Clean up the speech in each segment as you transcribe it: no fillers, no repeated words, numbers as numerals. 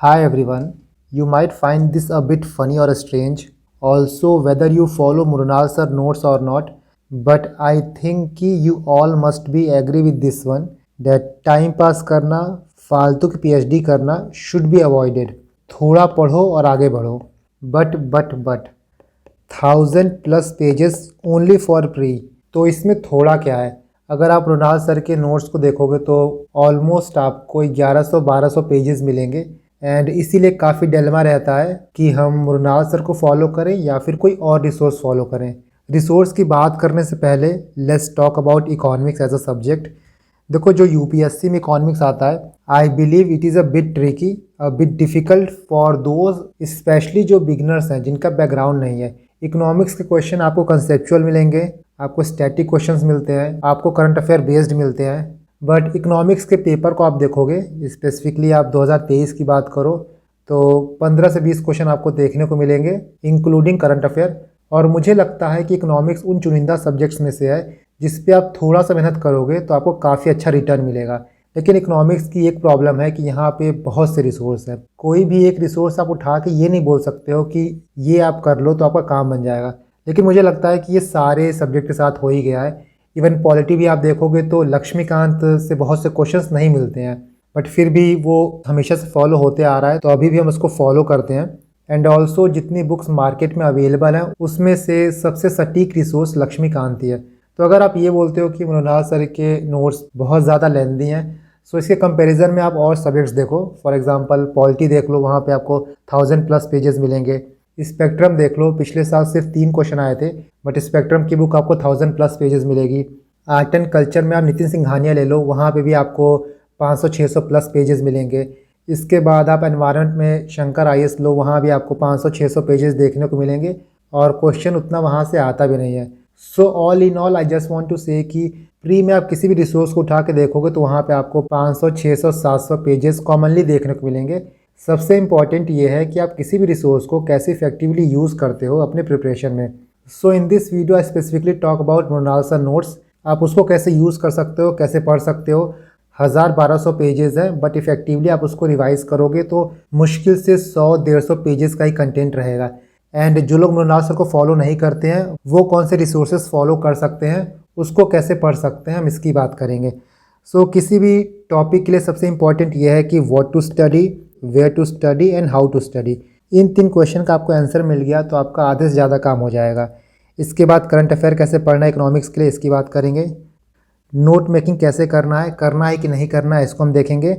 Hi everyone. You might find this a bit funny or strange, also whether you follow Mrunal sir notes or not, but I think कि you all must be agree with this one that time pass करना, फालतू की PhD करना should be avoided. थोड़ा पढ़ो और आगे बढ़ो. But 1000+ pages only for pre. तो इसमें थोड़ा क्या है, अगर आप मृणाल सर के नोट्स को देखोगे तो ऑलमोस्ट आपको 1100-1200 पेजेस मिलेंगे. एंड इसीलिए काफ़ी डिलेमा रहता है कि हम मृणाल सर को फॉलो करें या फिर कोई और रिसोर्स फॉलो करें. रिसोर्स की बात करने से पहले let's talk about economics as a subject. देखो, जो यूपीएससी में इकोनॉमिक्स आता है, I believe it is a bit tricky, a bit difficult for those especially जो बिगनर्स हैं, जिनका बैकग्राउंड नहीं है. इकोनॉमिक्स के क्वेश्चन आपको कंसेप्चुअल मिलेंगे, आपको स्टैटिक क्वेश्चंस मिलते हैं, आपको करंट अफेयर बेस्ड मिलते हैं. बट इकोनॉमिक्स के पेपर को आप देखोगे, स्पेसिफिकली आप 2023 की बात करो तो 15 से 20 क्वेश्चन आपको देखने को मिलेंगे इंक्लूडिंग करंट अफेयर. और मुझे लगता है कि इकोनॉमिक्स उन चुनिंदा सब्जेक्ट्स में से है जिस पे आप थोड़ा सा मेहनत करोगे तो आपको काफ़ी अच्छा रिटर्न मिलेगा. लेकिन इकोनॉमिक्स की एक प्रॉब्लम है कि यहाँ पे बहुत से रिसोर्स हैं. कोई भी एक रिसोर्स आप उठा के ये नहीं बोल सकते हो कि ये आप कर लो तो आपका काम बन जाएगा. लेकिन मुझे लगता है कि ये सारे सब्जेक्ट के साथ हो ही गया है. इवन पॉलिटी भी आप देखोगे तो लक्ष्मीकांत से बहुत से क्वेश्चंस नहीं मिलते हैं, बट फिर भी वो हमेशा से फॉलो होते आ रहा है, तो अभी भी हम उसको फॉलो करते हैं. एंड ऑल्सो जितनी बुक्स मार्केट में अवेलेबल हैं उसमें से सबसे सटीक रिसोर्स लक्ष्मीकांत ही है. तो अगर आप ये बोलते हो कि मृणाल सर के नोट्स बहुत ज़्यादा लेंदी हैं, सो इसके कंपैरिजन में आप और सब्जेक्ट्स देखो. फॉर एग्जांपल पॉलिटी देख लो, वहाँ पे आपको 1000+ पेजेस मिलेंगे. स्पेक्ट्रम देख लो, पिछले साल सिर्फ 3 क्वेश्चन आए थे, बट स्पेक्ट्रम की बुक आपको 1000+ पेजेस मिलेगी. आर्ट एंड कल्चर में आप नितिन सिंघानिया ले लो, वहाँ पे भी आपको 500-600+ पेजेस मिलेंगे. इसके बाद आप एनवायरनमेंट में शंकर आईएएस लो, वहाँ भी आपको 500-600 पेजेस देखने को मिलेंगे और क्वेश्चन उतना वहाँ से आता भी नहीं है. So all in all I just want to say कि प्री में आप किसी भी रिसोर्स को उठा के देखोगे तो वहाँ पे आपको 500, 600, 700 पेजेस कॉमनली देखने को मिलेंगे. सबसे इम्पॉर्टेंट ये है कि आप किसी भी रिसोर्स को कैसे इफेक्टिवली यूज़ करते हो अपने प्रिपरेशन में. So in this video I specifically talk about Mrinal sir notes. आप उसको कैसे यूज़ कर सकते हो, कैसे पढ़ सकते हो. 1000-1200 पेजेस हैं, बट इफ़ेक्टिवली आप उसको रिवाइज करोगे तो मुश्किल से 100-150 पेजेस का ही कंटेंट रहेगा. एंड जो लोग मृणाल सर को फॉलो नहीं करते हैं वो कौन से रिसोर्सेज फॉलो कर सकते हैं, उसको कैसे पढ़ सकते हैं, हम इसकी बात करेंगे. सो किसी भी टॉपिक के लिए सबसे इम्पॉर्टेंट ये है कि what to study, where to study and how to study. इन 3 क्वेश्चन का आपको आंसर मिल गया तो आपका आधे से ज़्यादा काम हो जाएगा. इसके बाद करंट अफेयर कैसे पढ़ना है इकोनॉमिक्स के लिए, इसकी बात करेंगे. नोट मेकिंग कैसे करना है कि नहीं करना है, इसको हम देखेंगे.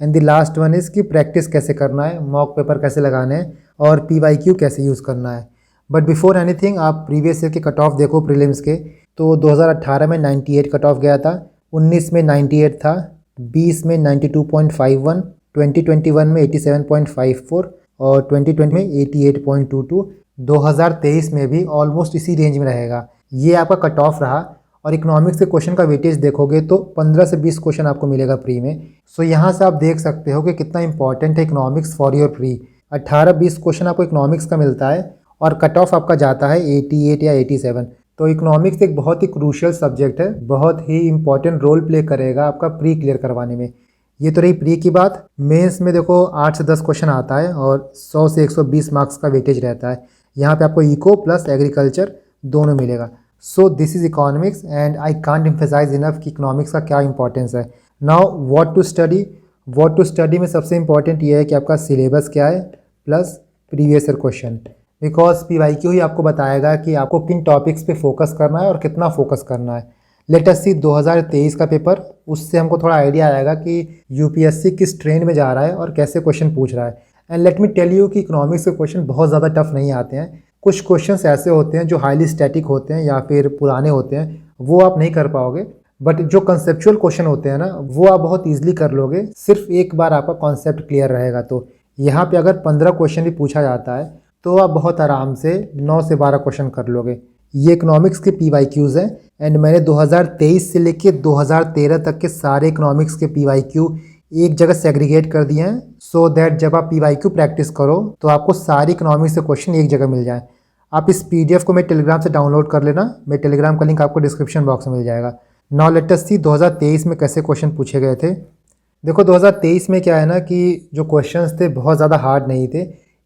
And the last one is कि प्रैक्टिस कैसे करना है, मॉक पेपर कैसे लगाने हैं और पीवाईक्यू कैसे यूज़ करना है. बट बिफोर एनीथिंग आप प्रीवियस ईयर के कट ऑफ देखो प्रीलिम्स के, तो 2018 में 98 कट ऑफ गया था, 19 में 98 था, 20 में 92.51, 2021 में 87.54 और 2020 में 88.22. 2023 में भी ऑलमोस्ट इसी रेंज में रहेगा. ये आपका कट ऑफ रहा. और इकोनॉमिक्स के क्वेश्चन का वेटेज देखोगे तो 15 से 20 क्वेश्चन आपको मिलेगा प्री में. सो यहाँ से आप देख सकते हो कि कितना इंपॉर्टेंट है economics for your pre. 18-20 question आपको इकोनॉमिक्स का मिलता है और कट ऑफ आपका जाता है 88 या 87. तो इकोनॉमिक्स एक बहुत ही क्रूशियल सब्जेक्ट है, बहुत ही इंपॉर्टेंट रोल प्ले करेगा आपका प्री क्लियर करवाने में. ये तो रही प्री की बात. मेंस में देखो 8 से 10 क्वेश्चन आता है और 100 से 120 मार्क्स का वेटेज रहता है. यहाँ पे आपको इको प्लस एग्रीकल्चर दोनों मिलेगा. So this is economics and I can't emphasise enough कि इकोनॉमिक्स का क्या इंपॉर्टेंस है. नाउ व्हाट टू स्टडी में सबसे इंपॉर्टेंट ये है कि आपका सिलेबस क्या है plus previous year question. Because PYQ ही आपको बताएगा कि आपको किन टॉपिक्स पे फोकस करना है और कितना फोकस करना है. लेट अस सी 2023 का पेपर, उससे हमको थोड़ा आइडिया आएगा कि यूपीएससी किस ट्रेंड में जा रहा है और कैसे क्वेश्चन पूछ रहा है. And let me tell you कि इकोनॉमिक्स के क्वेश्चन बहुत ज़्यादा टफ नहीं आते हैं. कुछ क्वेश्चंस ऐसे होते हैं जो हाईली स्टैटिक होते हैं या फिर पुराने होते हैं, वो आप नहीं कर पाओगे. बट जो कंसेप्चुअल क्वेश्चन होते हैं ना, वो आप बहुत ईजिली कर लोगे, सिर्फ एक बार आपका कॉन्सेप्ट क्लियर रहेगा. तो यहाँ पे अगर 15 क्वेश्चन भी पूछा जाता है तो आप बहुत आराम से 9 से 12 क्वेश्चन कर लोगे. ये इकोनॉमिक्स के पीवाईक्यूज़ हैं. एंड मैंने 2023 से लेके 2013 तक के सारे इकोनॉमिक्स के पीवाईक्यू एक जगह सेग्रीगेट कर दिए हैं, सो दैट जब आप पीवाईक्यू प्रैक्टिस करो तो आपको सारी इकोनॉमिक्स के क्वेश्चन एक जगह मिल जाए. आप इस पीडीएफ को मेरे टेलीग्राम से डाउनलोड कर लेना, मेरे टेलीग्राम का लिंक आपको डिस्क्रिप्शन बॉक्स में मिल जाएगा. नाउ लेट अस सी 2023 में कैसे क्वेश्चन पूछे गए थे. देखो 2023 में क्या है ना कि जो क्वेश्चंस थे बहुत ज़्यादा हार्ड नहीं थे।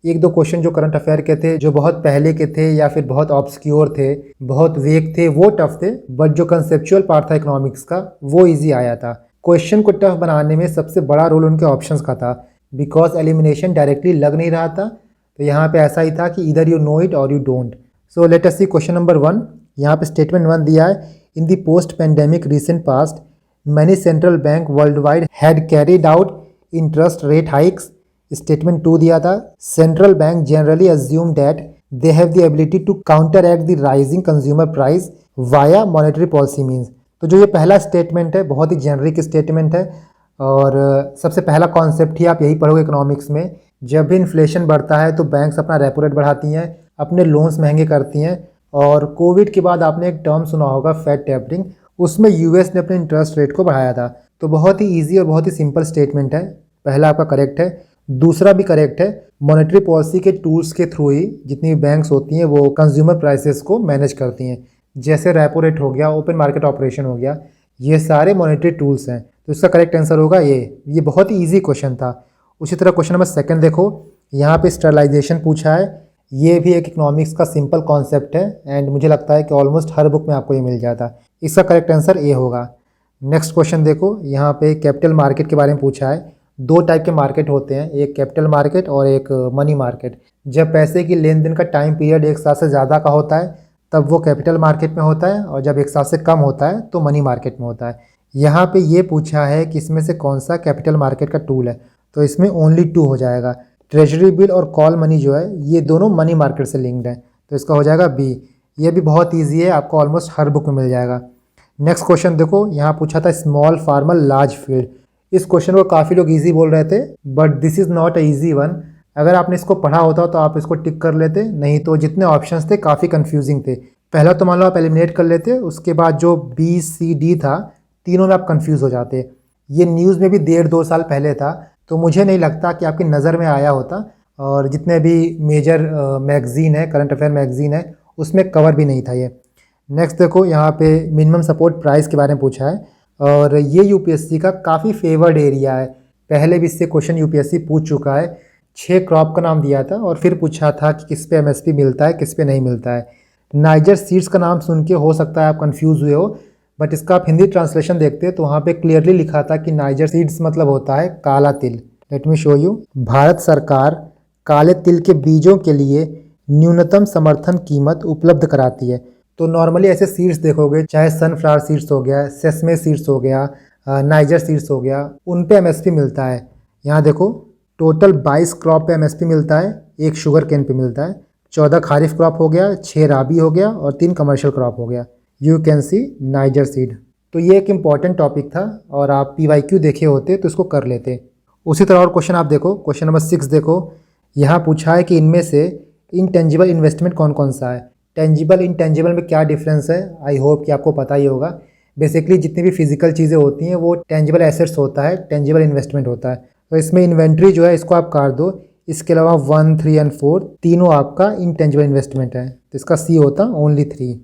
एक दो क्वेश्चन जो करंट अफेयर के थे, जो बहुत पहले के थे या फिर बहुत ऑब्सक्योर थे, बहुत वेग थे, वो टफ थे। बट जो कंसेप्चुअल पार्ट था इकोनॉमिक्स का वो इजी आया था। क्वेश्चन को टफ बनाने में सबसे बड़ा रोल उनके ऑप्शंस का था, बिकॉज एलिमिनेशन डायरेक्टली लग नहीं रहा था। तो यहाँ पे ऐसा ही था कि इधर यू नो इट और you don't. So let us see question number 1। यहाँ पे स्टेटमेंट 1 दिया है, in the post pandemic recent past many central bank worldwide had carried out interest rate hikes. Statement 2 दिया था, central bank generally assume that they have the ability to counteract the rising consumer price via monetary policy means। तो जो ये पहला statement है बहुत ही generic statement है, और सबसे पहला कॉन्सेप्ट ही आप यही पढ़ोगे इकोनॉमिक्स में। जब भी इन्फ्लेशन बढ़ता है तो बैंक्स अपना रेपो रेट बढ़ाती हैं, अपने लोन्स महंगे करती हैं। और कोविड के बाद आपने एक टर्म सुना होगा फेड टेपरिंग, उसमें यूएस ने अपने इंटरेस्ट रेट को बढ़ाया था। तो बहुत ही इजी और बहुत ही सिंपल स्टेटमेंट है। पहला आपका करेक्ट है। दूसरा भी करेक्ट है। मॉनेटरी पॉलिसी के टूल्स के थ्रू ही जितनी भी बैंक्स होती हैं वो कंज्यूमर प्राइसेस को मैनेज करती हैं। जैसे रेपो रेट हो गया, ओपन मार्केट ऑपरेशन हो गया, ये सारे मॉनेटरी टूल्स हैं। तो इसका करेक्ट आंसर होगा ये बहुत ही ईजी क्वेश्चन था। उसी तरह क्वेश्चन नंबर 2 देखो, यहाँ पे स्टरलाइजेशन पूछा है। ये भी एक इकोनॉमिक्स का सिंपल कॉन्सेप्ट है एंड मुझे लगता है कि ऑलमोस्ट हर बुक में आपको ये मिल जाता है। इसका करेक्ट आंसर ए होगा। नेक्स्ट क्वेश्चन देखो, यहाँ पे कैपिटल मार्केट के बारे में पूछा है। दो टाइप के मार्केट होते हैं, एक कैपिटल मार्केट और एक मनी मार्केट। जब पैसे की लेन देन का टाइम पीरियड एक साल से ज़्यादा का होता है तब वो कैपिटल मार्केट में होता है, और जब एक साल से कम होता है तो मनी मार्केट में होता है। यहाँ पे ये पूछा है कि इसमें से कौन सा कैपिटल मार्केट का टूल है, तो इसमें ओनली 2 हो जाएगा। ट्रेजरी बिल और कॉल मनी जो है ये दोनों मनी मार्केट से लिंक्ड है, तो इसका हो जाएगा बी। ये भी बहुत ईजी है, आपको ऑलमोस्ट हर बुक में मिल जाएगा। नेक्स्ट क्वेश्चन देखो, यहाँ पूछा था स्मॉल फार्मर लार्ज फील्ड। इस क्वेश्चन को काफ़ी लोग इजी बोल रहे थे, but this is not a easy one. अगर आपने इसको पढ़ा होता तो आप इसको टिक कर लेते, नहीं तो जितने ऑप्शंस थे काफ़ी कंफ्यूजिंग थे। पहला तो मान लो आप एलिमिनेट कर लेते, उसके बाद जो बी सी डी था तीनों में आप कंफ्यूज हो जाते। ये न्यूज़ में भी 1.5-2 साल पहले था, तो मुझे नहीं लगता कि आपकी नज़र में आया होता। और जितने भी मेजर मैगज़ीन है, करंट अफेयर मैगज़ीन है, उसमें कवर भी नहीं था ये। नेक्स्ट देखो, यहाँ पे मिनिमम सपोर्ट प्राइस के बारे में पूछा है, और ये यूपीएससी का काफ़ी फेवर्ड एरिया है। पहले भी इससे क्वेश्चन यूपीएससी पूछ चुका है। 6 क्रॉप का नाम दिया था और फिर पूछा था कि किस पे एमएसपी मिलता है, किस पे नहीं मिलता है। नाइजर सीड्स का नाम सुन के हो सकता है आप कंफ्यूज हुए हो, बट इसका आप हिंदी ट्रांसलेशन देखते तो वहाँ पे क्लियरली लिखा था कि नाइजर सीड्स मतलब होता है काला तिल। Let me show you. Bharat सरकार काले तिल के बीजों के लिए न्यूनतम समर्थन कीमत उपलब्ध कराती है। तो नॉर्मली ऐसे सीड्स देखोगे, चाहे सनफ्लावर सीड्स हो गया, सेसमे सीड्स हो गया, नाइजर सीड्स हो गया, उन पे एमएसपी मिलता है। यहाँ देखो, टोटल 22 क्रॉप पे एमएसपी मिलता है, 1 शुगर केन पे मिलता है, 14 खारिफ क्रॉप हो गया, 6 राबी हो गया और 3 कमर्शियल क्रॉप हो गया। You can see niger seed. तो ये एक इम्पॉर्टेंट टॉपिक था, और आप PYQ देखे होते तो इसको कर लेते। उसी तरह और क्वेश्चन आप देखो, क्वेश्चन नंबर 6 देखो, यहाँ पूछा है कि इनमें से इनटेंजिबल इन्वेस्टमेंट कौन कौन सा है। टेंजिबल इंटेंजिबल में क्या डिफरेंस है, आई होप कि आपको पता ही होगा। बेसिकली जितनी भी फिजिकल चीज़ें होती हैं वो टेंजिबल एसेट्स होता है, टेंजिबल इन्वेस्टमेंट होता है। तो इसमें इन्वेंट्री जो है इसको आप काट दो, इसके अलावा 1, 3 एंड 4 तीनों आपका इंटेंजिबल इन्वेस्टमेंट है, तो इसका सी होता ओनली 3।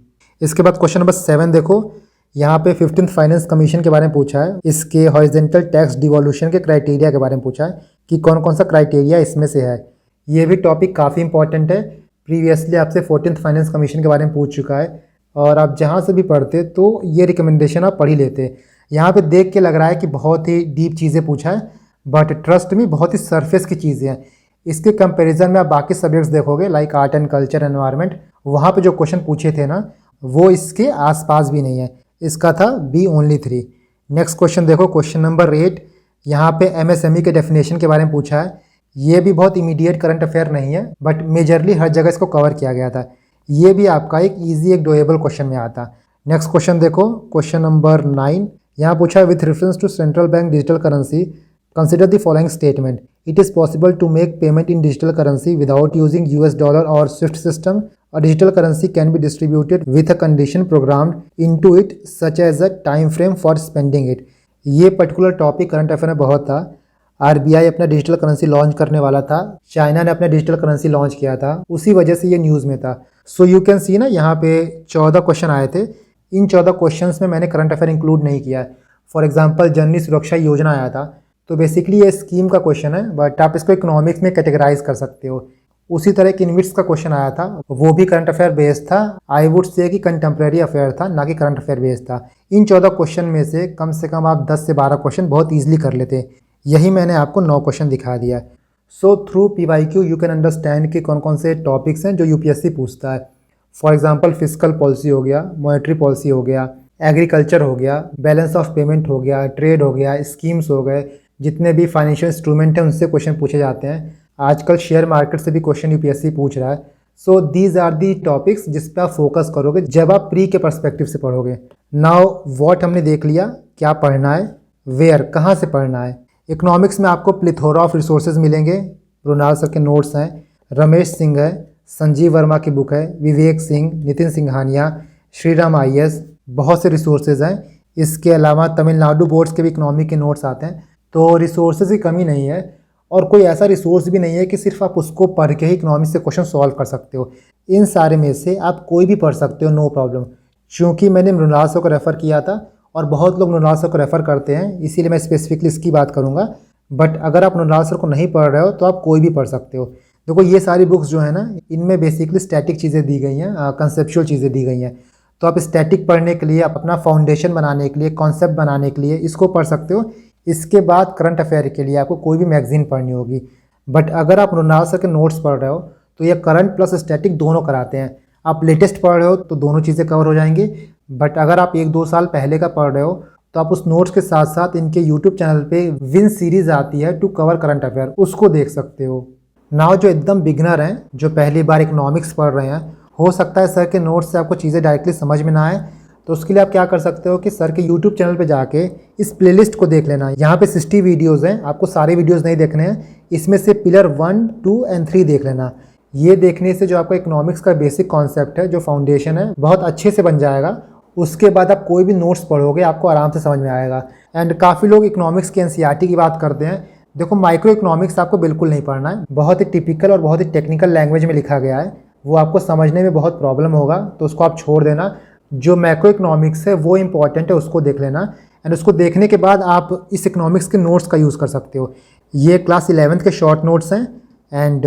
इसके बाद क्वेश्चन नंबर 7 देखो, यहाँ पे 15th फाइनेंस कमीशन के बारे में पूछा है। इसके हॉरिजॉन्टल टैक्स डिवोल्यूशन के क्राइटेरिया के बारे में पूछा है कि कौन कौन सा क्राइटेरिया इसमें से है। ये भी टॉपिक काफ़ी इंपॉर्टेंट है। प्रीवियसली आपसे 14th फाइनेंस कमीशन के बारे में पूछ चुका है, और आप जहाँ से भी पढ़ते तो ये रिकमेंडेशन आप पढ़ ही लेते। यहाँ पे देख के लग रहा है कि बहुत ही डीप चीज़ें पूछा है, बट ट्रस्ट में बहुत ही सरफेस की चीज़ें हैं। इसके कंपैरिजन में आप बाकी सब्जेक्ट्स देखोगे like art and culture, environment, वहाँ पे जो क्वेश्चन पूछे थे ना वो इसके आसपास भी नहीं है। इसका था बी ओनली 3। नेक्स्ट क्वेश्चन देखो, क्वेश्चन नंबर 8, यहाँ पे MSME के डेफिनेशन के बारे में पूछा है। ये भी बहुत इमीडिएट करंट अफेयर नहीं है, बट मेजरली हर जगह इसको कवर किया गया था। ये भी आपका एक ईजी एक डोएबल क्वेश्चन में आता। नेक्स्ट क्वेश्चन देखो, क्वेश्चन नंबर 9, यहाँ पूछा है with reference to central bank digital currency consider the following statement. It is possible to make payment in digital currency without using US dollar और SWIFT system. A digital currency can be distributed with a condition programmed into it such as a time frame for spending it। ये particular topic current affair में बहुत था। RBI अपना digital currency launch करने वाला था, China ने अपना डिजिटल करेंसी लॉन्च किया था, उसी वजह से ये न्यूज़ में था। सो यू कैन सी ना, यहाँ पे 14 क्वेश्चन आए थे। इन 14 क्वेश्चंस में मैंने करंट अफेयर इंक्लूड नहीं किया है। फॉर एग्जांपल जननी सुरक्षा योजना आया था, तो बेसिकली ये स्कीम का क्वेश्चन है, बट आप इसको इकोनॉमिक्स में कैटेगराइज कर सकते हो। उसी तरह एक इन्विट्स का क्वेश्चन आया था, वो भी करंट अफेयर बेस्ड था। आई वुड से कि कंटेम्प्रेरी अफेयर था, ना कि करंट अफेयर बेस्ड था। इन 14 क्वेश्चन में से कम आप 10 से 12 क्वेश्चन बहुत ईजिली कर लेते। यही मैंने आपको 9 क्वेश्चन दिखा दिया। So through PYQ you can understand कि कौन कौन से टॉपिक्स हैं जो यूपीएससी पूछता है। फॉर एग्जांपल फिजिकल पॉलिसी हो गया, मॉनेटरी पॉलिसी हो गया, एग्रीकल्चर हो गया, बैलेंस ऑफ पेमेंट हो गया, ट्रेड हो गया, स्कीम्स हो गए, जितने भी फाइनेंशियल इंस्ट्रूमेंट हैं उनसे क्वेश्चन पूछे जाते हैं। आजकल शेयर मार्केट से भी क्वेश्चन यूपीएससी पूछ रहा है। So these are the topics जिस पर आप फोकस करोगे जब आप प्री के पर्सपेक्टिव से पढ़ोगे। नाउ व्हाट हमने देख लिया, क्या पढ़ना है, वेयर कहाँ से पढ़ना है। इकोनॉमिक्स में आपको प्लिथोरा ऑफ रिसोर्सेज मिलेंगे, मृणाल सर के नोट्स हैं, रमेश सिंह है, संजीव वर्मा की बुक है, विवेक सिंह, नितिन सिंघानिया, श्रीराम IAS, बहुत से रिसोर्सेज हैं। इसके अलावा तमिलनाडु बोर्ड्स के भी इकोनॉमी के नोट्स आते हैं। तो रिसोर्सेज की कमी नहीं है, और कोई ऐसा रिसोर्स भी नहीं है कि सिर्फ आप उसको पढ़ के ही इकोनॉमिक्स से क्वेश्चन सॉल्व कर सकते हो। इन सारे में से आप कोई भी पढ़ सकते हो, नो प्रॉब्लम। क्योंकि मैंने मृणाल सर को रेफ़र किया था और बहुत लोग मृणाल सर को रेफ़र करते हैं, इसीलिए मैं स्पेसिफिकली इसकी बात करूँगा। बट अगर आप मृणाल सर को नहीं पढ़ रहे हो तो आप कोई भी पढ़ सकते हो। देखो ये सारी बुक्स जो है ना, इनमें बेसिकली स्टैटिक चीज़ें दी गई हैं, कंसेप्चुअल चीज़ें दी गई हैं। तो आप स्टैटिक पढ़ने के लिए, अपना फाउंडेशन बनाने के लिए, कॉन्सेप्ट बनाने के लिए इसको पढ़ सकते हो। इसके बाद करंट अफेयर के लिए आपको कोई भी मैगजीन पढ़नी होगी। बट अगर आप मृणाल सर के नोट्स पढ़ रहे हो तो ये करंट प्लस स्टैटिक दोनों कराते हैं। आप लेटेस्ट पढ़ रहे हो तो दोनों चीज़ें कवर हो जाएंगी। बट अगर आप 1-2 साल पहले का पढ़ रहे हो तो आप उस नोट्स के साथ साथ इनके यूट्यूब चैनल पे विन सीरीज़ आती है टू कवर करंट अफेयर, उसको देख सकते हो। नाउ जो एकदम बिगनर हैं, जो पहली बार इकोनॉमिक्स पढ़ रहे हैं, हो सकता है सर के नोट्स से आपको चीज़ें डायरेक्टली समझ में ना आए, तो उसके लिए आप क्या कर सकते हो कि सर के यूट्यूब चैनल पे जाके इस प्लेलिस्ट को देख लेना। यहाँ पे 60 वीडियोज़ हैं, आपको सारे वीडियोज़ नहीं देखने हैं। इसमें से पिलर 1, 2 एंड 3 देख लेना। ये देखने से जो आपका इकोनॉमिक्स का बेसिक कॉन्सेप्ट है, जो फाउंडेशन है, बहुत अच्छे से बन जाएगा। उसके बाद आप कोई भी नोट्स पढ़ोगे आपको आराम से समझ में आएगा। एंड काफ़ी लोग इकोनॉमिक्स के NCERT की बात करते हैं। देखो माइक्रो इकोनॉमिक्स आपको बिल्कुल नहीं पढ़ना है, बहुत ही टिपिकल और बहुत ही टेक्निकल लैंग्वेज में लिखा गया है, वो आपको समझने में बहुत प्रॉब्लम होगा, तो उसको आप छोड़ देना। जो मैक्रो इकोनॉमिक्स है वो इंपॉर्टेंट है, उसको देख लेना। एंड उसको देखने के बाद आप इस इकोनॉमिक्स के नोट्स का यूज़ कर सकते हो। ये क्लास 11th के शॉर्ट नोट्स हैं and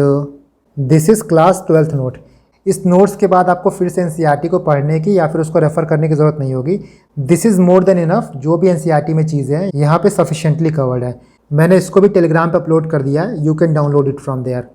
this is class 12th note. इस नोट्स के बाद आपको फिर से NCERT को पढ़ने की या फिर उसको रेफ़र करने की ज़रूरत नहीं होगी। This is more than enough. जो भी NCERT में चीज़ें हैं यहाँ पे सफिशेंटली कवर्ड है। मैंने इसको भी टेलीग्राम पे अपलोड कर दिया है, you can download it from there.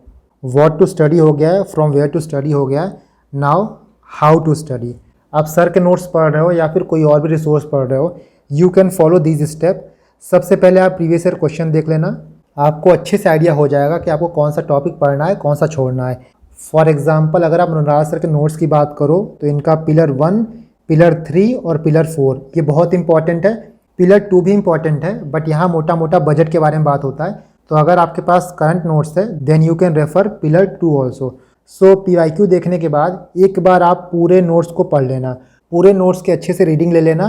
What to study हो गया है, फ्रॉम वेयर टू स्टडी हो गया है। Now how to study. आप सर के नोट्स पढ़ रहे हो या फिर कोई और भी रिसोर्स पढ़ रहे हो, you can follow these step. सबसे पहले आप प्रीवियस ईयर क्वेश्चन देख लेना, आपको अच्छे से आइडिया हो जाएगा कि आपको कौन सा टॉपिक पढ़ना है, कौन सा छोड़ना है। फॉर एग्जाम्पल अगर आप मृणाल सर के नोट्स की बात करो तो इनका पिलर 1, पिलर 3 और पिलर 4 ये बहुत इंपॉर्टेंट है। पिलर 2 भी इंपॉर्टेंट है, बट यहाँ मोटा मोटा बजट के बारे में बात होता है। तो अगर आपके पास करंट नोट्स है then you can refer pillar 2 also. So PYQ देखने के बाद एक बार आप पूरे नोट्स को पढ़ लेना, पूरे नोट्स के अच्छे से रीडिंग ले लेना,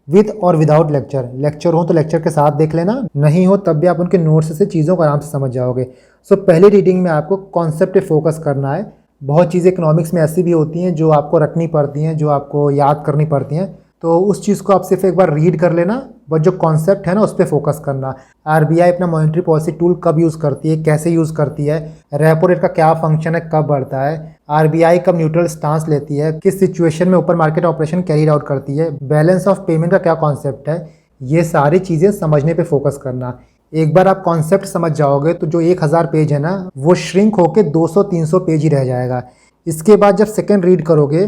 विद और विदाउट लेक्चर। लेक्चर हो तो लेक्चर के साथ देख लेना, नहीं हो तब भी आप उनके नोट्स से चीज़ों को आराम से समझ जाओगे। सो पहली रीडिंग में आपको कॉन्सेप्ट पे फोकस करना है। बहुत चीज़ें इकोनॉमिक्स में ऐसी भी होती हैं जो आपको रटनी पड़ती हैं, जो आपको याद करनी पड़ती हैं, तो उस चीज़ को आप सिर्फ एक बार रीड कर लेना, बट जो कॉन्सेप्ट है ना उस पर फोकस करना। RBI अपना मॉनेटरी पॉलिसी टूल कब यूज़ करती है, कैसे यूज़ करती है, रेपो रेट का क्या फंक्शन है, कब बढ़ता है, RBI कब न्यूट्रल स्टांस लेती है, किस सिचुएशन में ऊपर मार्केट ऑपरेशन कैरी आउट करती है, बैलेंस ऑफ पेमेंट का क्या कॉन्सेप्ट है, ये सारी चीज़ें समझने पे फोकस करना। एक बार आप कॉन्सेप्ट समझ जाओगे तो जो 1000 पेज है ना वो श्रिंक होके 200-300 पेज ही रह जाएगा। इसके बाद जब सेकेंड रीड करोगे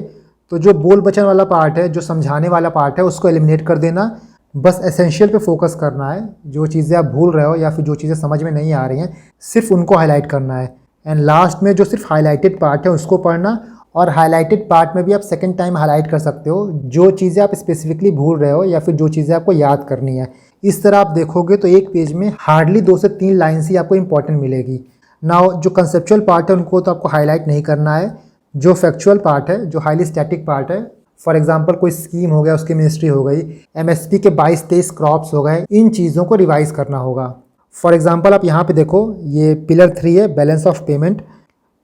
तो जो बोल बचन वाला पार्ट है, जो समझाने वाला पार्ट है, उसको एलिमिनेट कर देना। बस एसेंशियल पे फोकस करना है। जो चीज़ें आप भूल रहे हो या फिर जो चीज़ें समझ में नहीं आ रही हैं सिर्फ उनको हाईलाइट करना है। एंड लास्ट में जो सिर्फ हाईलाइटेड पार्ट है उसको पढ़ना, और हाईलाइटेड पार्ट में भी आप सेकंड टाइम हाईलाइट कर सकते हो जो चीज़ें आप स्पेसिफिकली भूल रहे हो या फिर जो चीज़ें आपको याद करनी है। इस तरह आप देखोगे तो एक पेज में हार्डली 2 से 3 लाइन्स ही आपको इंपॉर्टेंट मिलेगी। नाउ जो कंसेप्चुअल पार्ट है उनको तो आपको हाईलाइट नहीं करना है। जो फैक्चुअल पार्ट है, जो हाईली स्टैटिक पार्ट है, फॉर एग्जांपल कोई स्कीम हो गया, उसकी मिनिस्ट्री हो गई, MSP के 22-23 क्रॉप्स हो गए, इन चीज़ों को रिवाइज करना होगा। फॉर एग्जांपल आप यहाँ पे देखो, ये पिलर 3 है, बैलेंस ऑफ पेमेंट।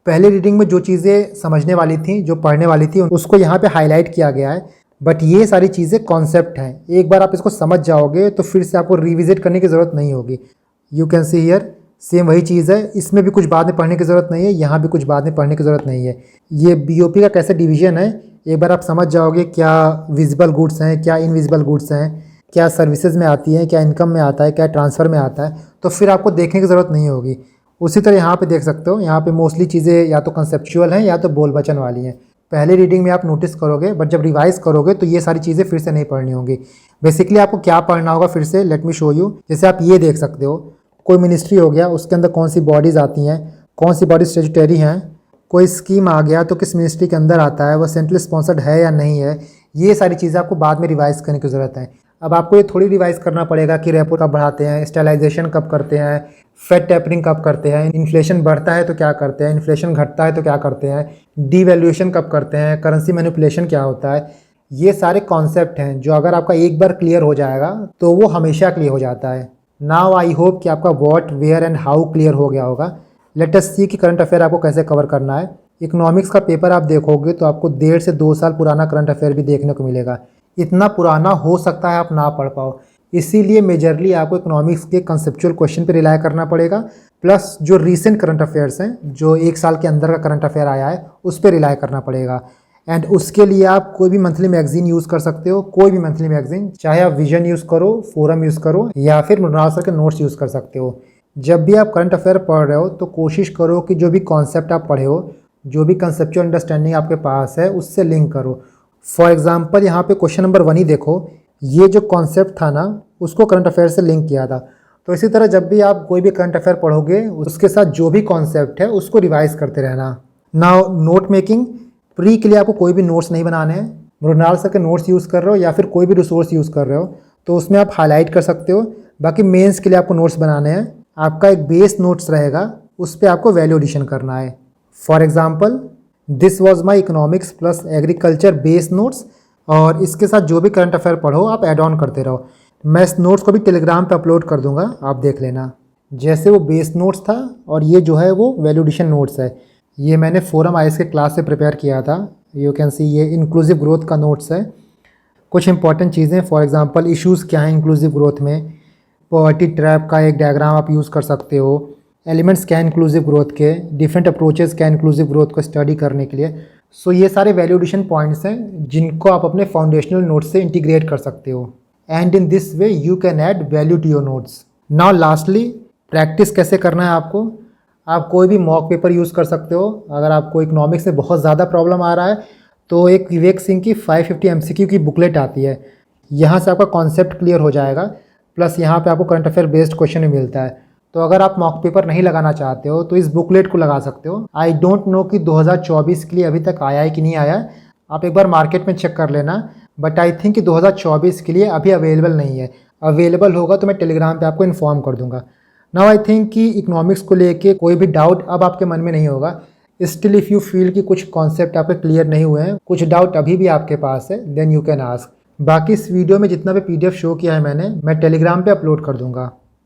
पहले रीडिंग में जो चीज़ें समझने वाली थी, जो पढ़ने वाली थी, उसको यहाँ पे हाईलाइट किया गया है, बट ये सारी चीज़ें कॉन्सेप्ट हैं। एक बार आप इसको समझ जाओगे तो फिर से आपको रिविजिट करने की ज़रूरत नहीं होगी। You can see here same वही चीज़ है, इसमें भी कुछ बाद में पढ़ने की ज़रूरत नहीं है, यहाँ भी कुछ बाद में पढ़ने की ज़रूरत नहीं है। ये बीओपी का कैसे डिवीजन है एक बार आप समझ जाओगे, क्या विजिबल गुड्स हैं, क्या इनविजिबल गुड्स हैं, क्या सर्विसेज में आती हैं, क्या इनकम में आता है, क्या ट्रांसफ़र में आता है, तो फिर आपको देखने की ज़रूरत नहीं होगी। उसी तरह यहाँ पे देख सकते हो, यहाँ पे मोस्टली चीज़ें या तो कंसेप्चुअल हैं या तो बोल बचन वाली हैं। पहले रीडिंग में आप नोटिस करोगे, बट जब रिवाइज करोगे तो ये सारी चीज़ें फिर से नहीं पढ़नी होंगी। बेसिकली आपको क्या पढ़ना होगा फिर से, लेट मी शो यू। जैसे आप ये देख सकते हो, कोई मिनिस्ट्री हो गया, उसके अंदर कौन सी बॉडीज़ आती हैं, कौन सी बॉडी स्टेचुटरी हैं, कोई स्कीम आ गया तो किस मिनिस्ट्री के अंदर आता है, वह सेंट्रल स्पॉन्सर्ड है या नहीं है। ये सारी चीज़ें आपको बाद में रिवाइज करने की ज़रूरत है। अब आपको ये थोड़ी रिवाइज करना पड़ेगा कि रेपो कब बढ़ाते हैं, स्टेलाइजेशन कब करते हैं, फेड टेपरिंग कब करते हैं, इन्फ्लेशन बढ़ता है तो क्या करते हैं, इन्फ्लेशन घटता है तो क्या करते हैं, डीवैल्यूएशन कब करते हैं, करेंसी मैनिपुलेशन क्या होता है। ये सारे कॉन्सेप्ट हैं जो अगर आपका एक बार क्लियर हो जाएगा तो वो हमेशा क्लियर हो जाता है। नाउ आई होप कि आपका what, where and how clear हो गया होगा। लेट अस सी कि करंट अफेयर आपको कैसे कवर करना है। इकोनॉमिक्स का पेपर आप देखोगे तो आपको 1.5 से 2 साल पुराना करंट अफेयर भी देखने को मिलेगा। इतना पुराना हो सकता है आप ना पढ़ पाओ, इसीलिए मेजरली आपको इकोनॉमिक्स के कंसेप्चुअल क्वेश्चन पे रिलाई करना पड़ेगा, प्लस जो रीसेंट करंट अफेयर्स हैं, जो 1 साल के अंदर का करंट अफेयर आया है, उस पर रिलाई करना पड़ेगा। एंड उसके लिए आप कोई भी मंथली मैगजीन यूज़ कर सकते हो, कोई भी मंथली मैगजीन, चाहे आप विजन यूज़ करो, फोरम यूज़ करो, या फिर मृणाल सर के नोट्स यूज़ कर सकते हो। जब भी आप करंट अफेयर पढ़ रहे हो तो कोशिश करो कि जो भी कॉन्सेप्ट आप पढ़े हो, जो भी कंसेप्चुअल अंडरस्टैंडिंग आपके पास है, उससे लिंक करो। फॉर एग्जाम्पल यहाँ पे क्वेश्चन नंबर 1 ही देखो, ये जो कॉन्सेप्ट था ना, उसको करंट अफेयर से लिंक किया था। तो इसी तरह जब भी आप कोई भी करंट अफेयर पढ़ोगे, उसके साथ जो भी कॉन्सेप्ट है उसको रिवाइज करते रहना। नाउ नोट मेकिंग, प्री के लिए आपको कोई भी नोट्स नहीं बनाने हैं। मृणाल सर के नोट्स यूज़ कर रहे हो या फिर कोई भी रिसोर्स यूज़ कर रहे हो तो उसमें आप हाईलाइट कर सकते हो। बाकी मेंस के लिए आपको नोट्स बनाने हैं। आपका एक बेस नोट्स रहेगा, उस पर आपको वैल्यू एडिशन करना है। For example this was my economics plus agriculture base notes, और इसके साथ जो भी करंट अफेयर पढ़ो आप ऐड ऑन करते रहो। मैं इस नोट्स को भी टेलीग्राम पे अपलोड कर दूंगा, आप देख लेना। जैसे वो बेस नोट्स था और ये जो है वो वैल्यू एडिशन नोट्स है। ये मैंने फोरम आईएएस के क्लास से प्रिपेयर किया था। यू कैन सी ये इंक्लूसिव ग्रोथ का नोट्स है। कुछ इंपॉर्टेंट चीज़ें, फॉर एग्जांपल इश्यूज़ क्या हैं इंक्लूसिव ग्रोथ में, पॉवर्टी ट्रैप का एक डायग्राम आप यूज़ कर सकते हो, एलिमेंट्स क्या इंक्लूसिव ग्रोथ के, डिफरेंट अप्रोचेस क्या इंक्लूसिव ग्रोथ को स्टडी करने के लिए। सो ये सारे वैल्यू एडिशन पॉइंट्स हैं जिनको आप अपने फाउंडेशनल नोट्स से इंटीग्रेट कर सकते हो, and in this way you can add value to your notes. Now lastly, practice कैसे करना है आपको। आप कोई भी मॉक पेपर यूज़ कर सकते हो। अगर आपको इकोनॉमिक्स में बहुत ज़्यादा प्रॉब्लम आ रहा है तो एक विवेक सिंह की 550 MCQ की बुकलेट आती है, यहाँ से आपका कॉन्सेप्ट क्लियर हो जाएगा, प्लस यहाँ पे आपको करंट अफेयर बेस्ड क्वेश्चन भी मिलता है। तो अगर आप मॉक पेपर नहीं लगाना चाहते हो तो इस बुकलेट को लगा सकते हो। आई डोंट नो कि 2024 के लिए अभी तक आया है कि नहीं आया, आप एक बार मार्केट में चेक कर लेना, बट आई थिंक कि 2024 के लिए अभी अवेलेबल नहीं है। अवेलेबल होगा तो मैं टेलीग्राम पे आपको इन्फॉर्म कर दूंगा। नाउ आई थिंक कि इकोनॉमिक्स को लेके कोई भी डाउट अब आपके मन में नहीं होगा। स्टिल इफ़ यू फील कि कुछ कॉन्सेप्ट आपके क्लियर नहीं हुए हैं, कुछ डाउट अभी भी आपके पास है, देन यू कैन आस्क। बाकी इस वीडियो में जितना भी PDF शो किया है मैंने, मैं टेलीग्राम पे अपलोड कर दूंगा।